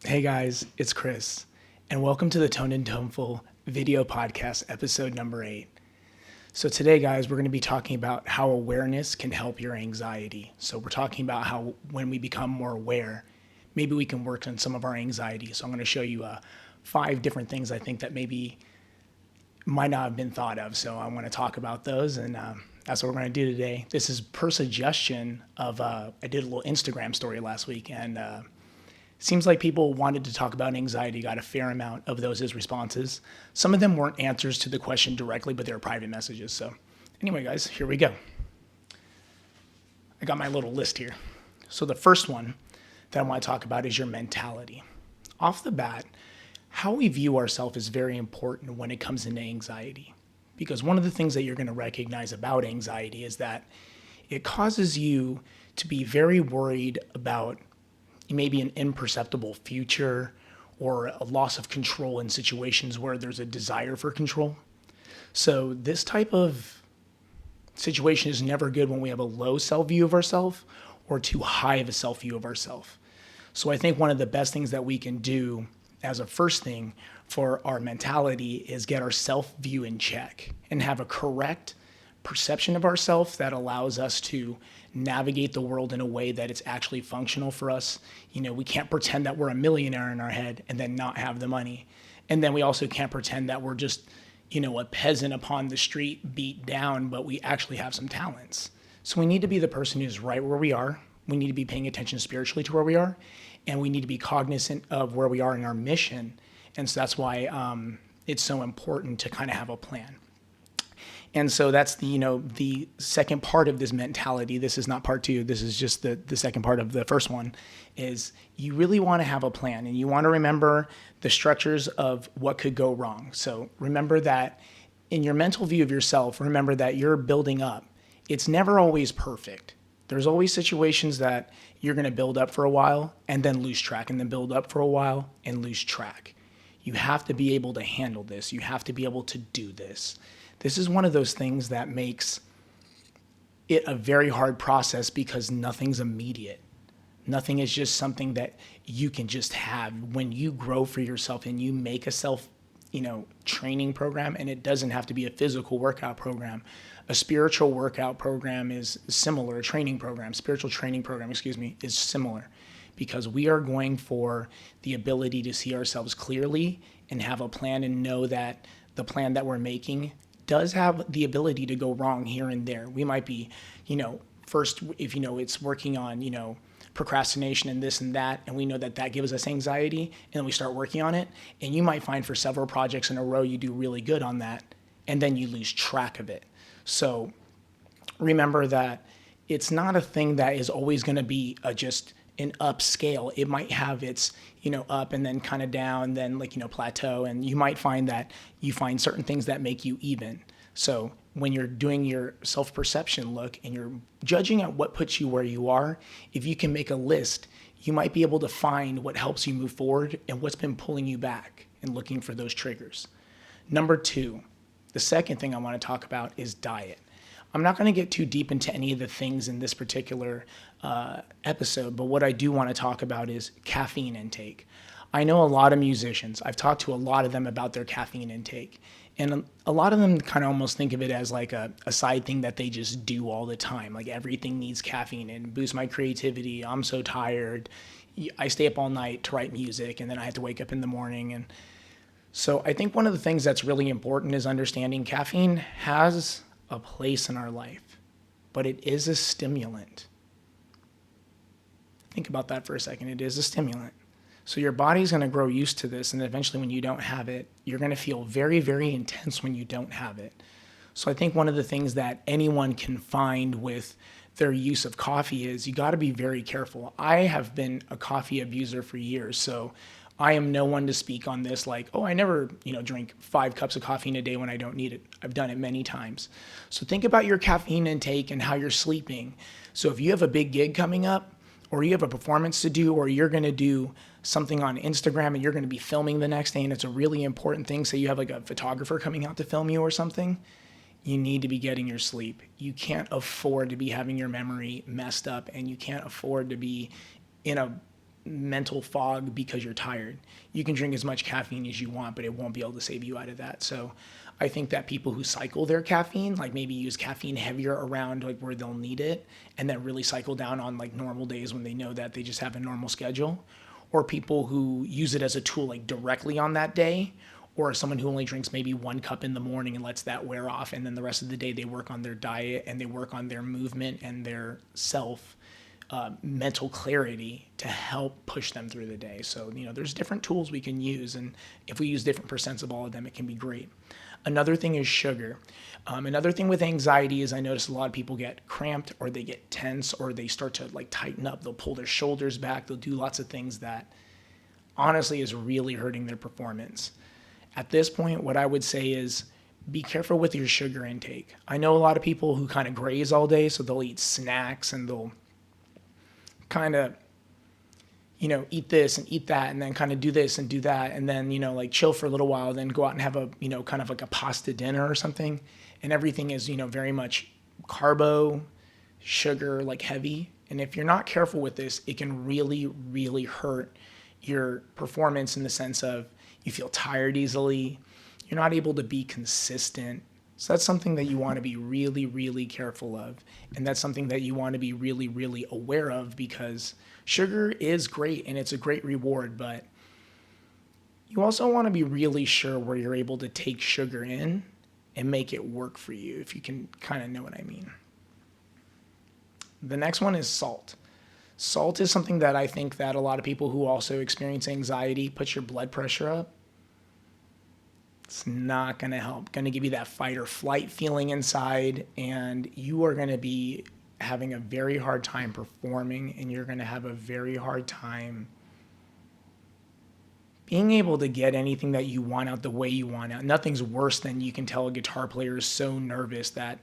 Hey guys, it's Chris, and welcome to the Toneful video podcast, episode number 8. So today, guys, we're going to be talking about how awareness can help your anxiety. So we're talking about how when we become more aware, maybe we can work on some of our anxiety. So I'm going to show you 5 different things I think that maybe might not have been thought of. So I want to talk about those, and that's what we're going to do today. This is per suggestion of, I did a little Instagram story last week, and seems like people wanted to talk about anxiety, got a fair amount of those as responses. Some of them weren't answers to the question directly, but they were private messages. So anyway, guys, here we go. I got my little list here. So the first one that I want to talk about is your mentality. Off the bat, how we view ourselves is very important when it comes into anxiety. Because one of the things that you're going to recognize about anxiety is that it causes you to be very worried about maybe an imperceptible future or a loss of control in situations where there's a desire for control. So this type of situation is never good when we have a low self-view of ourselves or too high of a self-view of ourselves. So I think one of the best things that we can do as a first thing for our mentality is get our self-view in check and have a correct perception of ourselves that allows us to navigate the world in a way that it's actually functional for us. You know, we can't pretend that we're a millionaire in our head and then not have the money. And then we also can't pretend that we're just, a peasant upon the street beat down, but we actually have some talents. So we need to be the person who's right where we are. We need to be paying attention spiritually to where we are. And we need to be cognizant of where we are in our mission. And so that's why it's so important to kind of have a plan. And so that's the second part of this mentality. This is not part 2. This is just the second part of the first one, is you really want to have a plan and you want to remember the structures of what could go wrong. So remember that in your mental view of yourself, remember that you're building up. It's never always perfect. There's always situations that you're going to build up for a while and then lose track, and then build up for a while and lose track. You have to be able to handle this. You have to be able to do this. This is one of those things that makes it a very hard process because nothing's immediate. Nothing is just something that you can just have. When you grow for yourself and you make a training program, and it doesn't have to be a physical workout program. A spiritual workout program is similar. Spiritual training program, is similar, because we are going for the ability to see ourselves clearly and have a plan and know that the plan that we're making does have the ability to go wrong here and there. We might be, first, if it's working on, procrastination and this and that, and we know that gives us anxiety, and then we start working on it, and you might find for several projects in a row you do really good on that, and then you lose track of it. So remember that it's not a thing that is always going to be just an up scale. It might have its, up and then kind of down, then plateau. And you might find that you find certain things that make you even. So when you're doing your self-perception look and you're judging at what puts you where you are, if you can make a list, you might be able to find what helps you move forward and what's been pulling you back and looking for those triggers. Number 2, the second thing I want to talk about is diet. I'm not going to get too deep into any of the things in this particular episode, but what I do want to talk about is caffeine intake. I know a lot of musicians. I've talked to a lot of them about their caffeine intake, and a lot of them kind of almost think of it as like a side thing that they just do all the time. Like everything needs caffeine and boost my creativity. I'm so tired. I stay up all night to write music, and then I have to wake up in the morning. And so I think one of the things that's really important is understanding caffeine has a place in our life, but it is a stimulant. Think about that for a second. It is a stimulant. So your body's going to grow used to this, and eventually when you don't have it, you're going to feel very, very intense when you don't have it. So I think one of the things that anyone can find with their use of coffee is you got to be very careful. I have been a coffee abuser for years, so I am no one to speak on this like, I never, drink 5 cups of coffee in a day when I don't need it. I've done it many times. So think about your caffeine intake and how you're sleeping. So if you have a big gig coming up, or you have a performance to do, or you're going to do something on Instagram and you're going to be filming the next day and it's a really important thing, say you have like a photographer coming out to film you or something, you need to be getting your sleep. You can't afford to be having your memory messed up, and you can't afford to be in a mental fog because you're tired. You can drink as much caffeine as you want, but it won't be able to save you out of that. So I think that people who cycle their caffeine, like maybe use caffeine heavier around like where they'll need it, and then really cycle down on like normal days when they know that they just have a normal schedule, or people who use it as a tool like directly on that day, or someone who only drinks maybe 1 cup in the morning and lets that wear off, and then the rest of the day they work on their diet and they work on their movement and their mental clarity to help push them through the day. So, there's different tools we can use, and if we use different percents of all of them, it can be great. Another thing is sugar. Another thing with anxiety is I notice a lot of people get cramped, or they get tense, or they start to like tighten up. They'll pull their shoulders back. They'll do lots of things that honestly is really hurting their performance. At this point, what I would say is be careful with your sugar intake. I know a lot of people who kind of graze all day, so they'll eat snacks and they'll kind of, eat this and eat that, and then kind of do this and do that, and then, like chill for a little while, then go out and have a, kind of like a pasta dinner or something. And everything is, very much carbo, sugar, like heavy. And if you're not careful with this, it can really, really hurt your performance in the sense of you feel tired easily. You're not able to be consistent. So that's something that you want to be really, really careful of. And that's something that you want to be really, really aware of, because sugar is great and it's a great reward, but you also want to be really sure where you're able to take sugar in and make it work for you, if you can kind of know what I mean. The next one is salt. Salt is something that I think that a lot of people who also experience anxiety puts your blood pressure up. It's not going to help. Going to give you that fight or flight feeling inside, and you are going to be having a very hard time performing, and you're going to have a very hard time being able to get anything that you want out the way you want out. Nothing's worse than you can tell a guitar player is so nervous that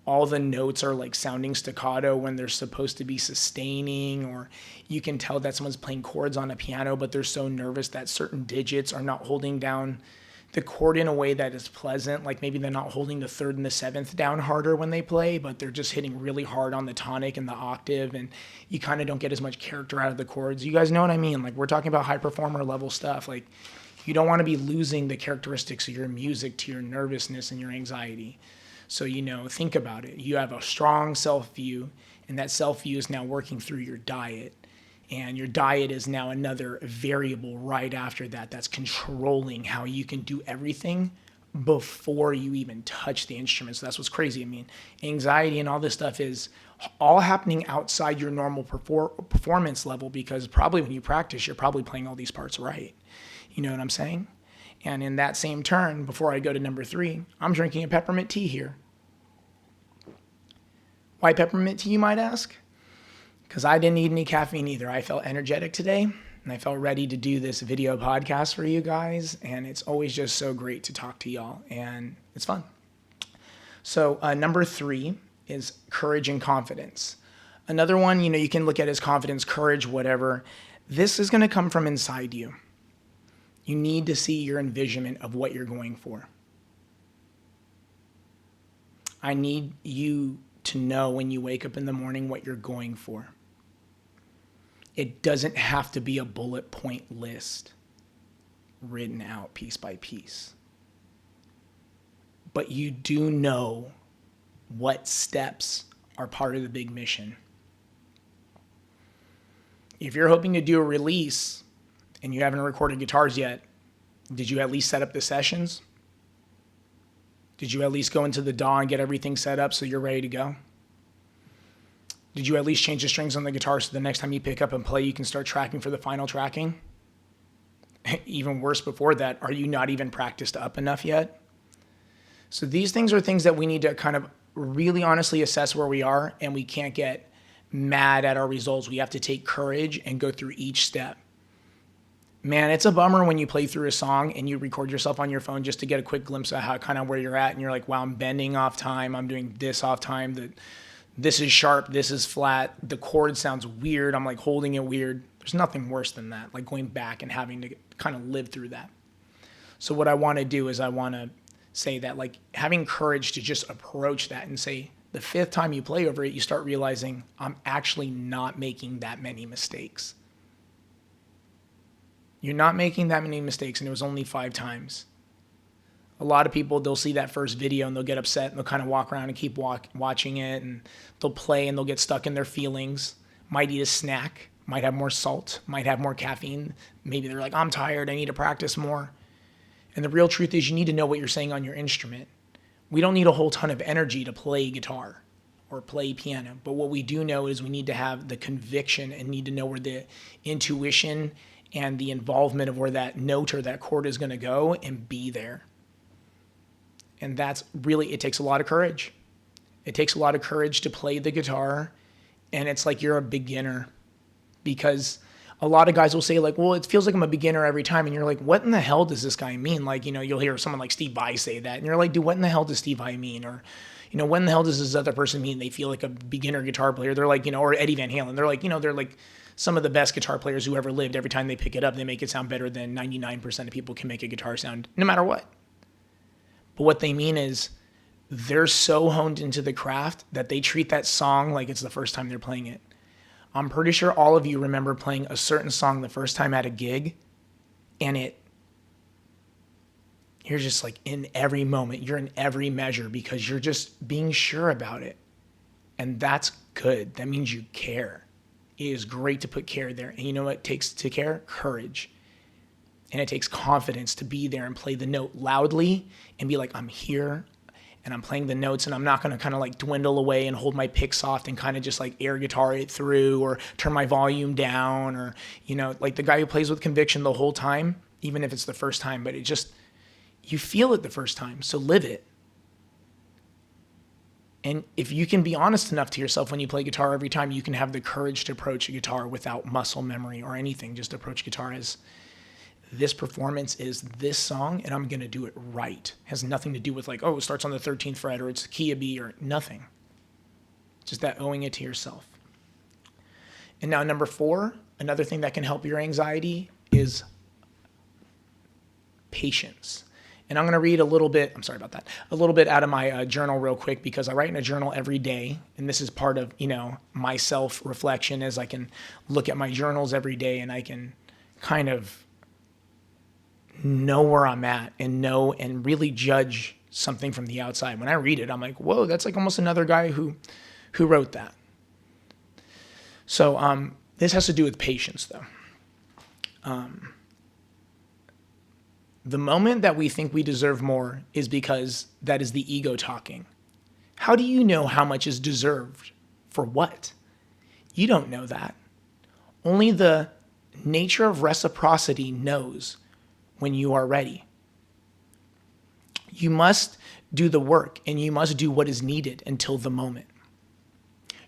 all the notes are like sounding staccato when they're supposed to be sustaining, or you can tell that someone's playing chords on a piano, but they're so nervous that certain digits are not holding down the chord in a way that is pleasant. Like maybe they're not holding the third and the seventh down harder when they play, but they're just hitting really hard on the tonic and the octave, and you kind of don't get as much character out of the chords. You guys know what I mean? Like, we're talking about high performer level stuff. Like, you don't want to be losing the characteristics of your music to your nervousness and your anxiety. So, think about it. You have a strong self-view, and that self-view is now working through your diet. And your diet is now another variable right after that that's controlling how you can do everything before you even touch the instrument. So that's what's crazy. I mean, anxiety and all this stuff is all happening outside your normal performance level, because probably when you practice, you're probably playing all these parts right. You know what I'm saying? And in that same turn, before I go to number 3, I'm drinking a peppermint tea here. Why peppermint tea, you might ask? Because I didn't need any caffeine either. I felt energetic today, and I felt ready to do this video podcast for you guys, and it's always just so great to talk to y'all, and it's fun. So number 3 is courage and confidence. Another one, you can look at as confidence, courage, whatever. This is going to come from inside you. You need to see your envisionment of what you're going for. I need you to know when you wake up in the morning what you're going for. It doesn't have to be a bullet point list written out piece by piece. But you do know what steps are part of the big mission. If you're hoping to do a release and you haven't recorded guitars yet, did you at least set up the sessions? Did you at least go into the DAW and get everything set up so you're ready to go? Did you at least change the strings on the guitar so the next time you pick up and play, you can start tracking for the final tracking? Even worse before that, are you not even practiced up enough yet? So these things are things that we need to kind of really honestly assess where we are, and we can't get mad at our results. We have to take courage and go through each step. Man, it's a bummer when you play through a song and you record yourself on your phone just to get a quick glimpse of how kind of where you're at, and you're like, wow, I'm bending off time, I'm doing this off time, this is sharp, this is flat, the chord sounds weird, I'm like holding it weird. There's nothing worse than that, like going back and having to kind of live through that. So what I want to do is I want to say that, like, having courage to just approach that and say, the 5th time you play over it, you start realizing I'm actually not making that many mistakes. You're not making that many mistakes, and it was only 5 times. A lot of people, they'll see that first video and they'll get upset and they'll kind of walk around and keep watching it, and they'll play and they'll get stuck in their feelings. Might eat a snack, might have more salt, might have more caffeine. Maybe they're like, I'm tired, I need to practice more. And the real truth is you need to know what you're saying on your instrument. We don't need a whole ton of energy to play guitar or play piano, but what we do know is we need to have the conviction and need to know where the intuition and the involvement of where that note or that chord is going to go and be there. And that's really, it takes a lot of courage. It takes a lot of courage to play the guitar, and it's like you're a beginner, because a lot of guys will say like, well, it feels like I'm a beginner every time. And you're like, what in the hell does this guy mean? Like, you'll hear someone like Steve Vai say that, and you're like, dude, what in the hell does Steve Vai mean? Or, what in the hell does this other person mean? They feel like a beginner guitar player. They're like, or Eddie Van Halen. They're like, they're like some of the best guitar players who ever lived. Every time they pick it up, they make it sound better than 99% of people can make a guitar sound, no matter what. But what they mean is they're so honed into the craft that they treat that song like it's the first time they're playing it. I'm pretty sure all of you remember playing a certain song the first time at a gig, and you're just like in every moment, you're in every measure because you're just being sure about it. And that's good. That means you care. It is great to put care there. And you know what it takes to care? Courage. And it takes confidence to be there and play the note loudly and be like, I'm here and I'm playing the notes, and I'm not going to kind of like dwindle away and hold my pick soft and kind of just like air guitar it through or turn my volume down, or, like the guy who plays with conviction the whole time, even if it's the first time, but you feel it the first time. So live it. And if you can be honest enough to yourself when you play guitar every time, you can have the courage to approach a guitar without muscle memory or anything. Just approach guitar as, this performance is this song, and I'm going to do it right. It has nothing to do with like, oh, it starts on the 13th fret, or it's key of B, or nothing. Just that owing it to yourself. And now number 4, another thing that can help your anxiety is patience. And I'm going to read a little bit out of my journal real quick, because I write in a journal every day. And this is part of, my self-reflection, as I can look at my journals every day and I can kind of know where I'm at and know and really judge something from the outside. When I read it, I'm like, whoa, that's like almost another guy who wrote that. So this has to do with patience, though. The moment that we think we deserve more is because that is the ego talking. How do you know how much is deserved for what? You don't know that. Only the nature of reciprocity knows when you are ready. You must do the work, and you must do what is needed until the moment.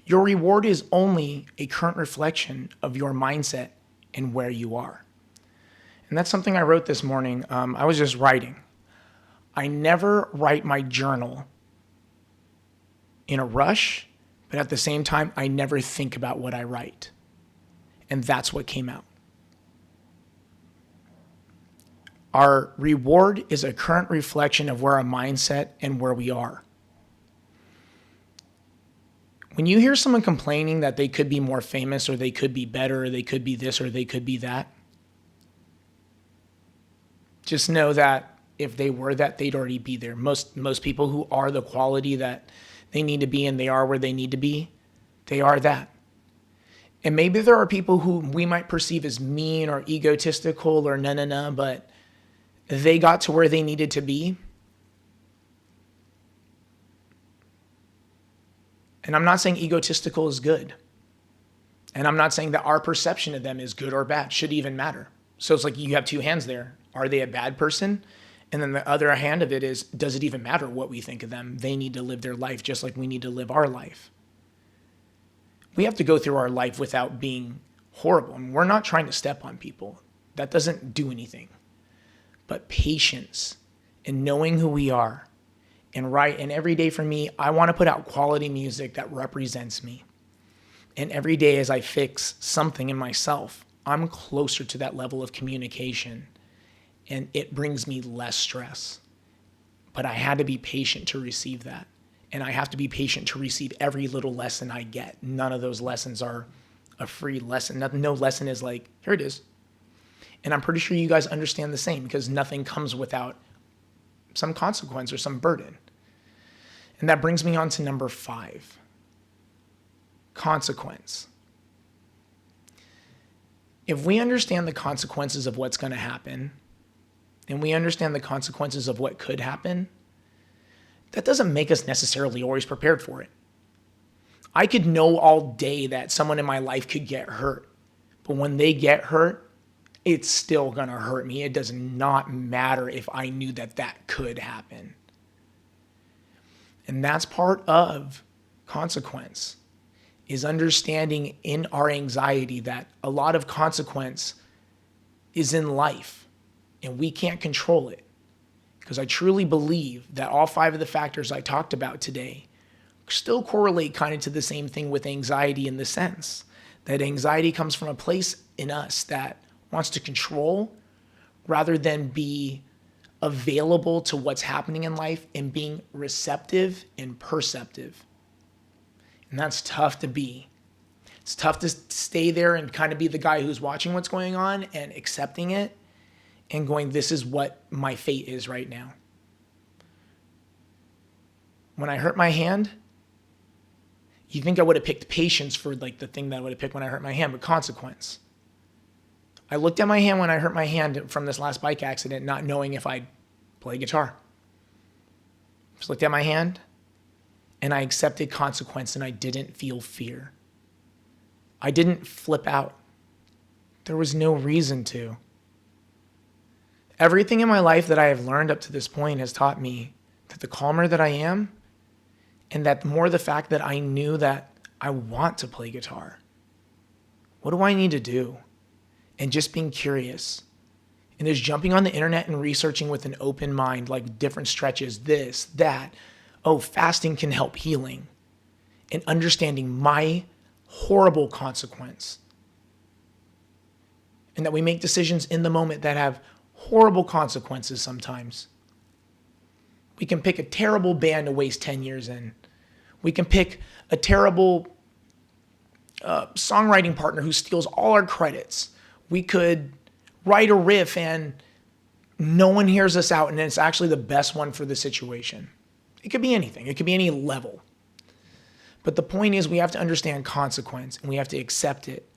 Your reward is only a current reflection of your mindset and where you are. And that's something I wrote this morning. I was just writing. I never write my journal in a rush, but at the same time, I never think about what I write. And that's what came out. Our reward is a current reflection of where our mindset and where we are. When you hear someone complaining that they could be more famous, or they could be better, or they could be this, or they could be that, just know that if they were that, they'd already be there. Most people who are the quality that they need to be, and they are where they need to be, they are that. And maybe there are people who we might perceive as mean or egotistical or but they got to where they needed to be. And I'm not saying egotistical is good. And I'm not saying that our perception of them is good or bad, should even matter. So it's like you have two hands there. Are they a bad person? And then the other hand of it is, does it even matter what we think of them? They need to live their life just like we need to live our life. We have to go through our life without being horrible. And we're not trying to step on people. That doesn't do anything. But patience and knowing who we are. And every day for me, I want to put out quality music that represents me. And every day as I fix something in myself, I'm closer to that level of communication. And it brings me less stress. But I had to be patient to receive that. And I have to be patient to receive every little lesson I get. None of those lessons are a free lesson. No lesson is like, here it is. And I'm pretty sure you guys understand the same, because nothing comes without some consequence or some burden. And that brings me on to number 5, consequence. If we understand the consequences of what's going to happen, and we understand the consequences of what could happen, that doesn't make us necessarily always prepared for it. I could know all day that someone in my life could get hurt, but when they get hurt, it's still going to hurt me. It does not matter if I knew that that could happen. And that's part of consequence, is understanding in our anxiety that a lot of consequence is in life and we can't control it. Because I truly believe that all 5 of the factors I talked about today still correlate kind of to the same thing with anxiety, in the sense that anxiety comes from a place in us that wants to control rather than be available to what's happening in life and being receptive and perceptive. And that's tough to be. It's tough to stay there and kind of be the guy who's watching what's going on and accepting it and going, this is what my fate is right now. When I hurt my hand, you think I would have picked patience for like the thing that I would have picked when I hurt my hand, but consequence. I looked at my hand when I hurt my hand from this last bike accident, not knowing if I'd play guitar. Just looked at my hand and I accepted consequence, and I didn't feel fear. I didn't flip out. There was no reason to. Everything in my life that I have learned up to this point has taught me that the calmer that I am, and that the more the fact that I knew that I want to play guitar. What do I need to do? And just being curious. And just jumping on the internet and researching with an open mind, like different stretches, this, that. Oh, fasting can help healing. And understanding my horrible consequence. And that we make decisions in the moment that have horrible consequences sometimes. We can pick a terrible band to waste 10 years in. We can pick a terrible songwriting partner who steals all our credits. We could write a riff and no one hears us out, and it's actually the best one for the situation. It could be anything. It could be any level. But the point is, we have to understand consequence, and we have to accept it.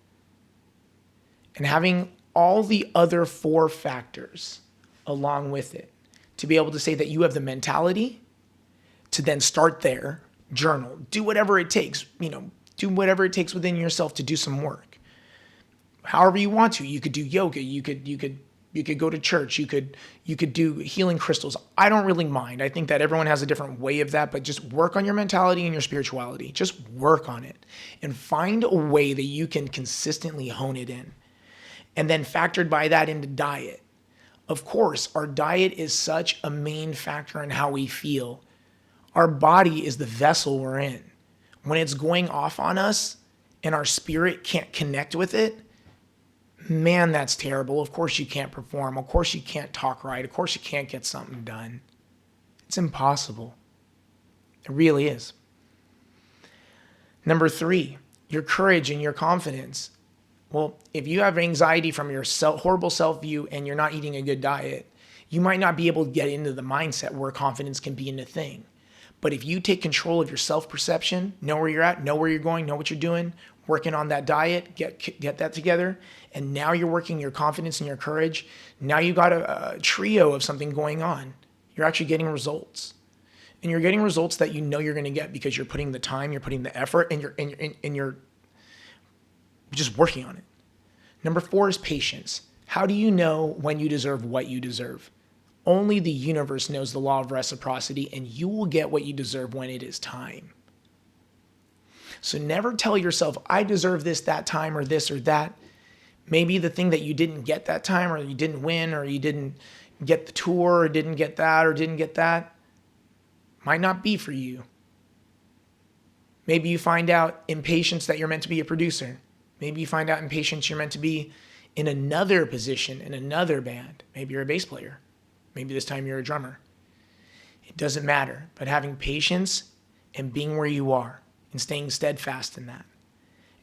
And having all the other 4 factors along with it, to be able to say that you have the mentality to then start there, journal, do whatever it takes, do whatever it takes within yourself to do some work. However you want to. You could do yoga, you could go to church, you could do healing crystals. I don't really mind. I think that everyone has a different way of that, but just work on your mentality and your spirituality. Just work on it and find a way that you can consistently hone it in. And then factored by that into diet. Of course, our diet is such a main factor in how we feel. Our body is the vessel we're in. When it's going off on us and our spirit can't connect with it, man, that's terrible. Of course you can't perform. Of course you can't talk right. Of course you can't get something done. It's impossible. It really is. Number 3, your courage and your confidence. Well, if you have anxiety from your horrible self-view and you're not eating a good diet, you might not be able to get into the mindset where confidence can be in a thing. But if you take control of your self-perception, know where you're at, know where you're going, know what you're doing, working on that diet, get that together, and now you're working your confidence and your courage, now you got a trio of something going on. You're actually getting results. And you're getting results that you know you're going to get because you're putting the time, you're putting the effort, and you're just working on it. Number 4 is patience. How do you know when you deserve what you deserve? Only the universe knows the law of reciprocity, and you will get what you deserve when it is time. So never tell yourself, I deserve this that time or this or that. Maybe the thing that you didn't get that time, or you didn't win, or you didn't get the tour, or didn't get that, or didn't get that, might not be for you. Maybe you find out in patience that you're meant to be a producer. Maybe you find out in patience you're meant to be in another position, in another band. Maybe you're a bass player. Maybe this time you're a drummer. It doesn't matter. But having patience and being where you are and staying steadfast in that.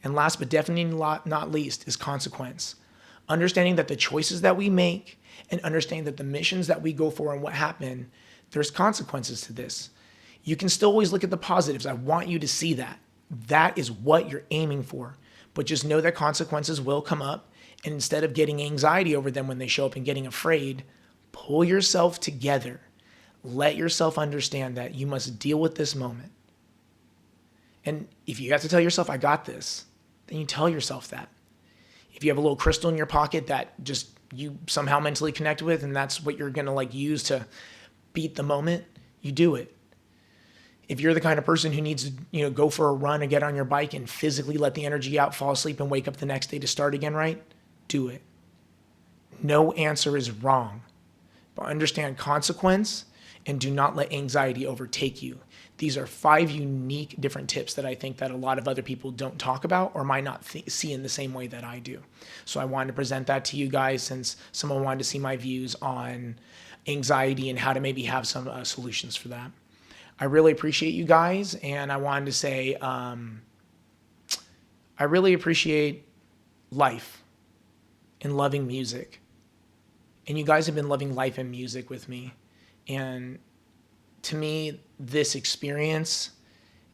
And last but definitely not least is consequence. Understanding that the choices that we make and understanding that the missions that we go for and what happen, there's consequences to this. You can still always look at the positives. I want you to see that. That is what you're aiming for. But just know that consequences will come up. And instead of getting anxiety over them when they show up and getting afraid, pull yourself together. Let yourself understand that you must deal with this moment. And if you have to tell yourself, I got this, then you tell yourself that. If you have a little crystal in your pocket that just you somehow mentally connect with, and that's what you're going to like use to beat the moment, you do it. If you're the kind of person who needs to, go for a run and get on your bike and physically let the energy out, fall asleep and wake up the next day to start again, right? Do it. No answer is wrong, but understand consequence and do not let anxiety overtake you. These are 5 unique different tips that I think that a lot of other people don't talk about or might not see in the same way that I do. So I wanted to present that to you guys since someone wanted to see my views on anxiety and how to maybe have some solutions for that. I really appreciate you guys, and I wanted to say I really appreciate life and loving music. And you guys have been loving life and music with me. And to me, this experience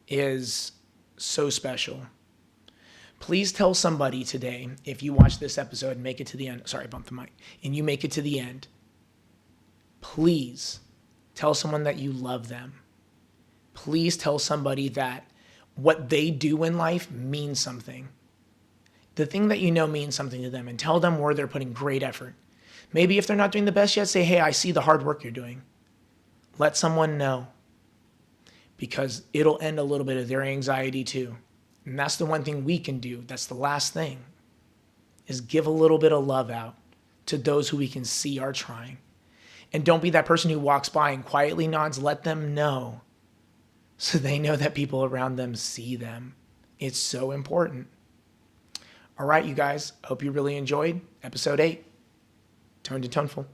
is so special. Please tell somebody today, if you watch this episode and make it to the end, sorry, I bumped the mic, and you make it to the end, please tell someone that you love them. Please tell somebody that what they do in life means something. The thing that you know means something to them, and tell them where they're putting great effort. Maybe if they're not doing the best yet, say, hey, I see the hard work you're doing. Let someone know, because it'll end a little bit of their anxiety too. And that's the one thing we can do. That's the last thing, is give a little bit of love out to those who we can see are trying. And don't be that person who walks by and quietly nods. Let them know, so they know that people around them see them. It's so important. All right, you guys, hope you really enjoyed episode 8. Toned and Toneful.